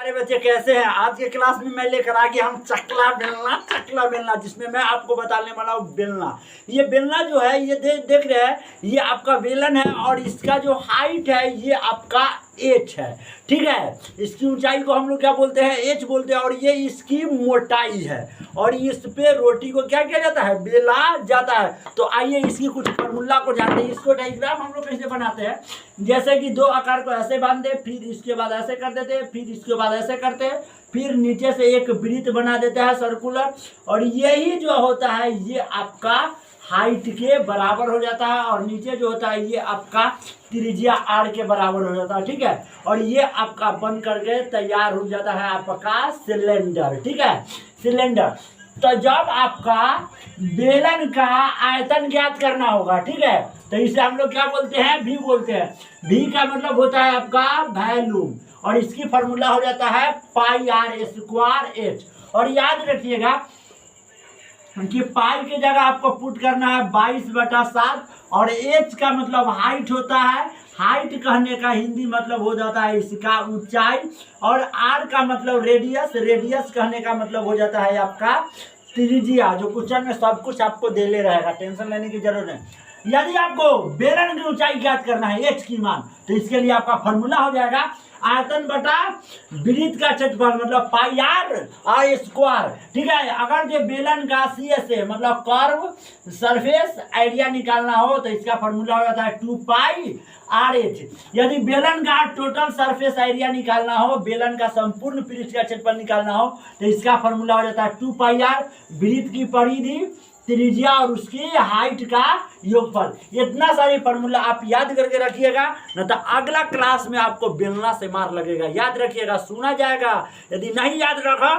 सारे बच्चे कैसे हैं। आज के क्लास में मैं लेकर आ गया हम चकला बेलना जिसमें मैं आपको बताने वाला हूँ बेलना। ये बेलना जो है ये देख रहे हैं, ये आपका बेलन है और इसका जो हाइट है ये आपका एच है, ठीक है। इसकी ऊंचाई को हम लोग क्या बोलते हैं, एच बोलते हैं, और ये इसकी मोटाई है और इस पे रोटी को क्या किया जाता है, बेला जाता है। तो आइए इसकी कुछ फॉर्मूला को जानते हैं। इसको डायग्राम हम लोग कैसे बनाते हैं, जैसे कि दो आकार को ऐसे बांध दे, फिर इसके बाद ऐसे कर देते हैं, फिर इसके बाद ऐसे करते हैं, फिर नीचे से एक वृत्त बना देते हैं सर्कुलर, और यही जो होता है ये आपका हाइट के बराबर हो जाता है, और नीचे जो होता है ये आपका त्रिज्या आर के बराबर हो जाता है, ठीक है। और ये आपका बन करके तैयार हो जाता है आपका सिलेंडर, ठीक है, सिलेंडर। तो जब आपका बेलन का आयतन ज्ञात करना होगा, ठीक है, तो इसे हम लोग क्या बोलते हैं, भी बोलते हैं। भी का मतलब होता है आपका वॉल्यूम, और इसकी फॉर्मूला हो जाता है पाई आर स्क्वायर एच। और याद रखिएगा कि पाई की जगह आपको पुट करना है 22/7, और एच का मतलब हाइट होता है। हाइट कहने का हिंदी मतलब हो जाता है इसका ऊंचाई, और आर का मतलब रेडियस, रेडियस कहने का मतलब हो जाता है आपका त्रिज्या। जो क्वेश्चन में सब कुछ आपको दे ले रहेगा, टेंशन लेने की जरूरत नहीं। यदि आपको बेलन की ऊंचाई ज्ञात करना है एच की मान, तो इसके लिए आपका फॉर्मूला हो जाएगा आयतन बटा वृत्त का क्षेत्रफल मतलब पाई आर स्क्वायर, ठीक है। अगर जो बेलन का सी से मतलब कर्व सरफेस एरिया निकालना हो तो इसका फॉर्मूला हो जाता है 2 पाई आर एच। यदि बेलन का टोटल सरफेस एरिया निकालना हो, बेलन का संपूर्ण पृष्ठ का क्षेत्रफल निकालना हो, तो इसका फॉर्मूला हो जाता है 2 पाई आर वृत्त की परिधि, त्रिज्या और उसकी हाइट का योगफल। इतना सारी फॉर्मूला आप याद करके रखिएगा, न तो अगला क्लास में आपको बेलना से मार लगेगा। याद रखिएगा, सुना जाएगा। यदि नहीं याद रखा